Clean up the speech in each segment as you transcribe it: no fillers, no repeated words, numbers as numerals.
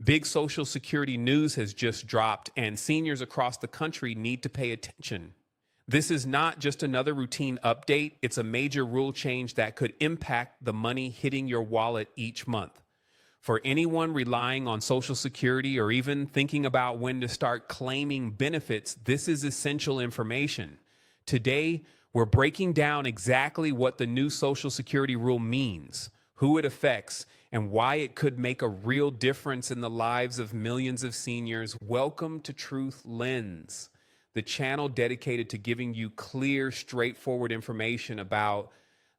Big Social Security news has just dropped, and seniors across the country need to pay attention. This is not just another routine update, it's a major rule change that could impact the money hitting your wallet each month. For anyone relying on Social Security or even thinking about when to start claiming benefits, this is essential information. Today, we're breaking down exactly what the new Social Security rule means, who it affects, and why it could make a real difference in the lives of millions of seniors. Welcome to Truth Lens, the channel dedicated to giving you clear, straightforward information about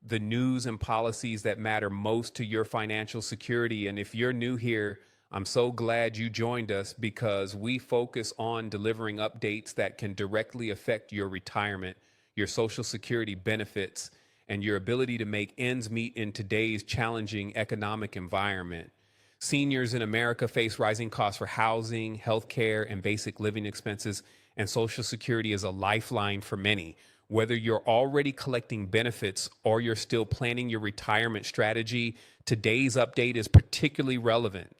the news and policies that matter most to your financial security. And if you're new here, I'm so glad you joined us, because we focus on delivering updates that can directly affect your retirement, your Social Security benefits, and your ability to make ends meet in today's challenging economic environment. Seniors in America face rising costs for housing, healthcare, and basic living expenses, and Social Security is a lifeline for many. Whether you're already collecting benefits or you're still planning your retirement strategy, today's update is particularly relevant.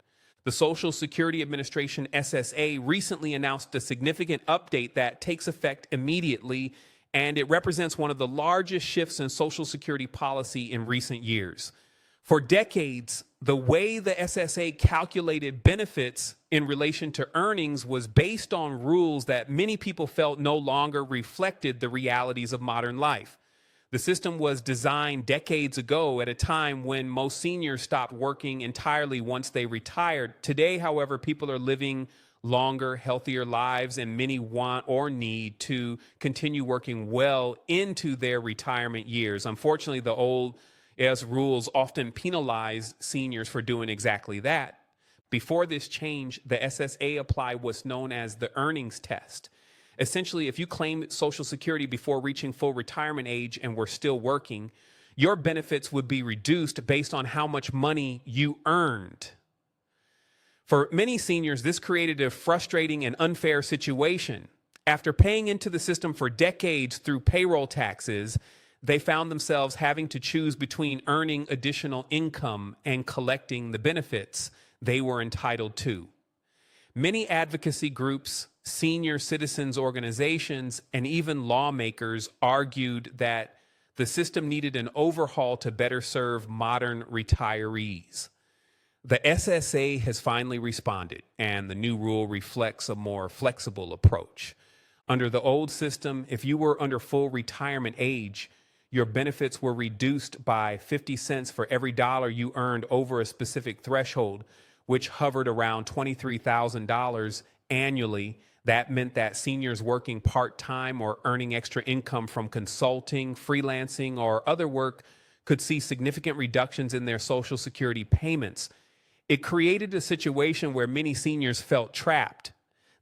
The Social Security Administration, SSA, recently announced a significant update that takes effect immediately, and it represents one of the largest shifts in Social Security policy in recent years. For decades, the way the SSA calculated benefits in relation to earnings was based on rules that many people felt no longer reflected the realities of modern life. The system was designed decades ago at a time when most seniors stopped working entirely once they retired. Today, however, people are living longer, healthier lives, and many want or need to continue working well into their retirement years. Unfortunately, the old rules often penalize seniors for doing exactly that. Before this change, the SSA applied what's known as the earnings test. Essentially, if you claim Social Security before reaching full retirement age and were still working, your benefits would be reduced based on how much money you earned. For many seniors, this created a frustrating and unfair situation. After paying into the system for decades through payroll taxes, they found themselves having to choose between earning additional income and collecting the benefits they were entitled to. Many advocacy groups, senior citizens organizations, and even lawmakers argued that the system needed an overhaul to better serve modern retirees. The SSA has finally responded, and the new rule reflects a more flexible approach. Under the old system, if you were under full retirement age, your benefits were reduced by 50 cents for every dollar you earned over a specific threshold, which hovered around $23,000 annually. That meant that seniors working part-time or earning extra income from consulting, freelancing, or other work could see significant reductions in their Social Security payments. It created a situation where many seniors felt trapped.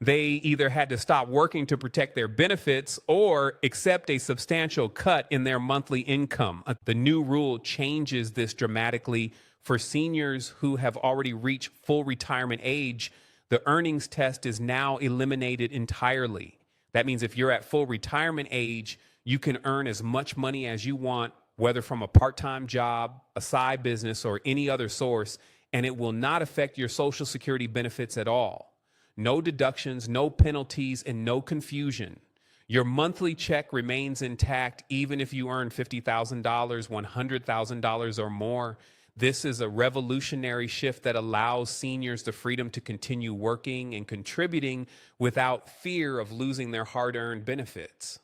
They either had to stop working to protect their benefits or accept a substantial cut in their monthly income. The new rule changes this dramatically. For seniors who have already reached full retirement age, the earnings test is now eliminated entirely. That means if you're at full retirement age, you can earn as much money as you want, whether from a part-time job, a side business, or any other source, and it will not affect your Social Security benefits at all. No deductions, no penalties, and no confusion. Your monthly check remains intact even if you earn $50,000, $100,000 or more. This is a revolutionary shift that allows seniors the freedom to continue working and contributing without fear of losing their hard-earned benefits.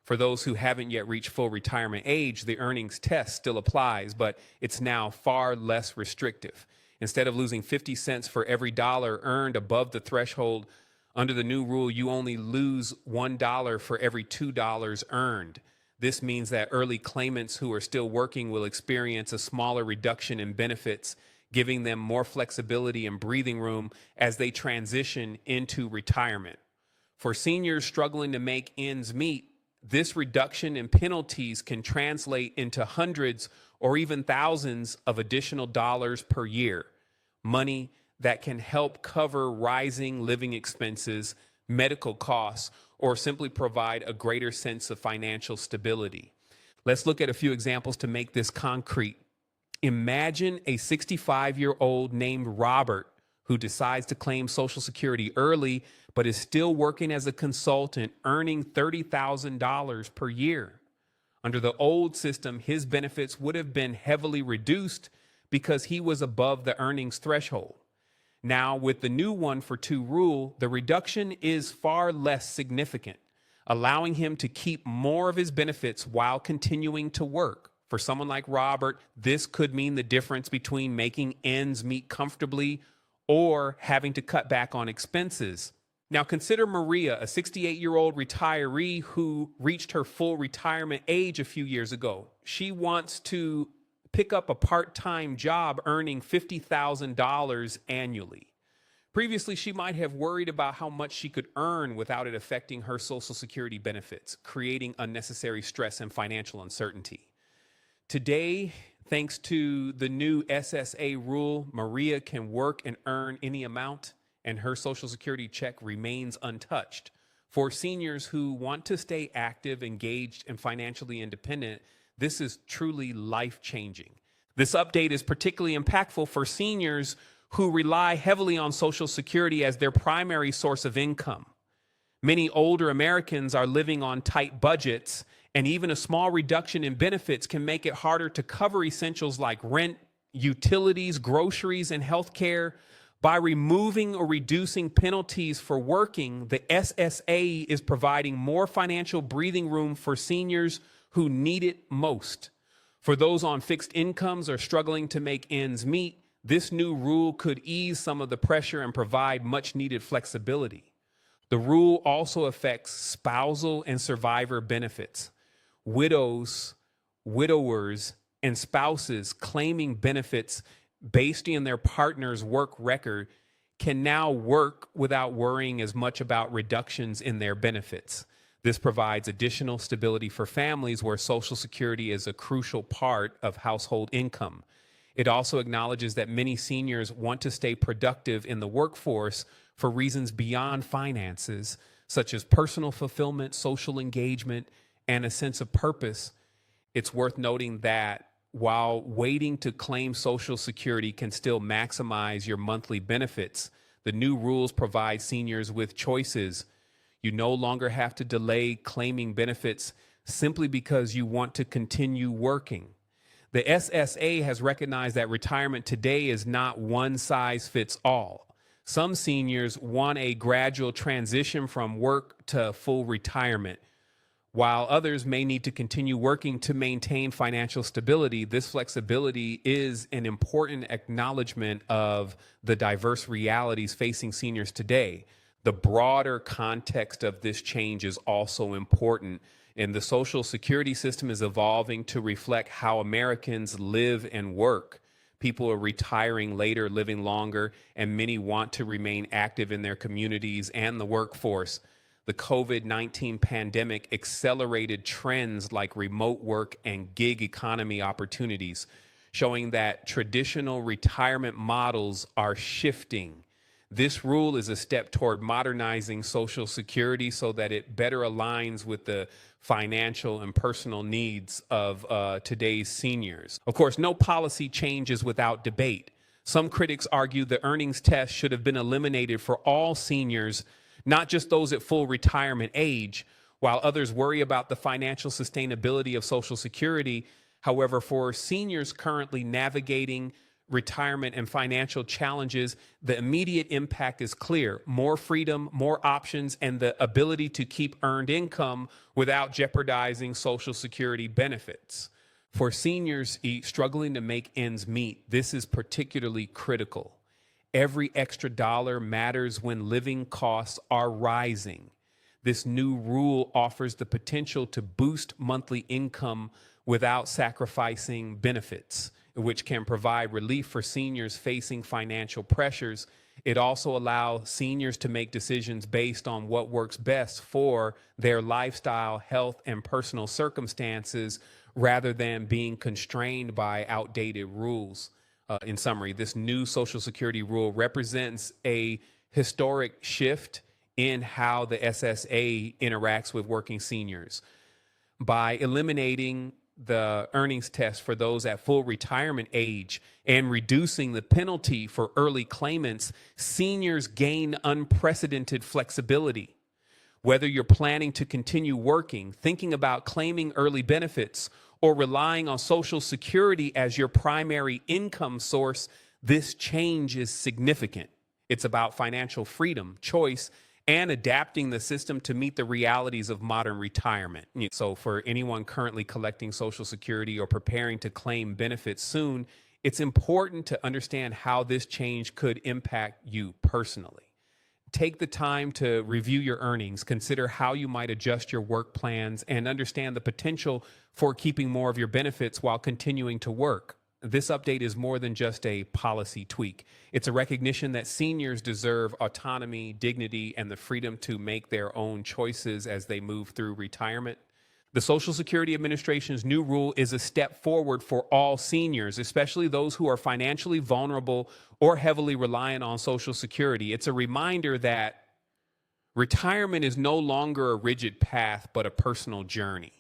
For those who haven't yet reached full retirement age, the earnings test still applies, but it's now far less restrictive. Instead of losing 50 cents for every dollar earned above the threshold, under the new rule, you only lose $1 for every $2 earned. This means that early claimants who are still working will experience a smaller reduction in benefits, giving them more flexibility and breathing room as they transition into retirement. For seniors struggling to make ends meet, this reduction in penalties can translate into hundreds or even thousands of additional dollars per year, money that can help cover rising living expenses, medical costs, or simply provide a greater sense of financial stability. Let's look at a few examples to make this concrete. Imagine a 65-year-old named Robert who decides to claim Social Security early, but is still working as a consultant, earning $30,000 per year. Under the old system, his benefits would have been heavily reduced because he was above the earnings threshold. Now, with the new 1-for-2 rule, the reduction is far less significant, allowing him to keep more of his benefits while continuing to work. For someone like Robert, this could mean the difference between making ends meet comfortably or having to cut back on expenses. Now consider Maria, a 68-year-old retiree who reached her full retirement age a few years ago. She wants to pick up a part-time job earning $50,000 annually. Previously, she might have worried about how much she could earn without it affecting her Social Security benefits, creating unnecessary stress and financial uncertainty. Today, thanks to the new SSA rule, Maria can work and earn any amount, and her Social Security check remains untouched. For seniors who want to stay active, engaged, and financially independent, this is truly life-changing. This update is particularly impactful for seniors who rely heavily on Social Security as their primary source of income. Many older Americans are living on tight budgets, and even a small reduction in benefits can make it harder to cover essentials like rent, utilities, groceries, and healthcare. By removing or reducing penalties for working, the SSA is providing more financial breathing room for seniors who need it most. For those on fixed incomes or struggling to make ends meet, this new rule could ease some of the pressure and provide much needed flexibility. The rule also affects spousal and survivor benefits. Widows, widowers, and spouses claiming benefits based on their partner's work record can now work without worrying as much about reductions in their benefits. This provides additional stability for families where Social Security is a crucial part of household income. It also acknowledges that many seniors want to stay productive in the workforce for reasons beyond finances, such as personal fulfillment, social engagement, and a sense of purpose. It's worth noting that while waiting to claim Social Security can still maximize your monthly benefits, the new rules provide seniors with choices. You no longer have to delay claiming benefits simply because you want to continue working. The SSA has recognized that retirement today is not one size fits all. Some seniors want a gradual transition from work to full retirement, while others may need to continue working to maintain financial stability. This flexibility is an important acknowledgement of the diverse realities facing seniors today. The broader context of this change is also important, and the Social Security system is evolving to reflect how Americans live and work. People are retiring later, living longer, and many want to remain active in their communities and the workforce. The COVID-19 pandemic accelerated trends like remote work and gig economy opportunities, showing that traditional retirement models are shifting. This rule is a step toward modernizing Social Security so that it better aligns with the financial and personal needs of today's seniors. Of course, no policy change is without debate. Some critics argue the earnings test should have been eliminated for all seniors, not just those at full retirement age, while others worry about the financial sustainability of Social Security. However, for seniors currently navigating retirement and financial challenges, the immediate impact is clear: more freedom, more options, and the ability to keep earned income without jeopardizing Social Security benefits. For seniors struggling to make ends meet, this is particularly critical. Every extra dollar matters when living costs are rising. This new rule offers the potential to boost monthly income without sacrificing benefits, which can provide relief for seniors facing financial pressures. It also allows seniors to make decisions based on what works best for their lifestyle, health, and personal circumstances, rather than being constrained by outdated rules. In summary, this new Social Security rule represents a historic shift in how the SSA interacts with working seniors. By eliminating the earnings test for those at full retirement age and reducing the penalty for early claimants, seniors gain unprecedented flexibility. Whether you're planning to continue working, thinking about claiming early benefits, or relying on Social Security as your primary income source, this change is significant. It's about financial freedom, choice, and adapting the system to meet the realities of modern retirement. So for anyone currently collecting Social Security or preparing to claim benefits soon, it's important to understand how this change could impact you personally. Take the time to review your earnings, consider how you might adjust your work plans, and understand the potential for keeping more of your benefits while continuing to work. This update is more than just a policy tweak. It's a recognition that seniors deserve autonomy, dignity, and the freedom to make their own choices as they move through retirement. The Social Security Administration's new rule is a step forward for all seniors, especially those who are financially vulnerable or heavily reliant on Social Security. It's a reminder that retirement is no longer a rigid path, but a personal journey.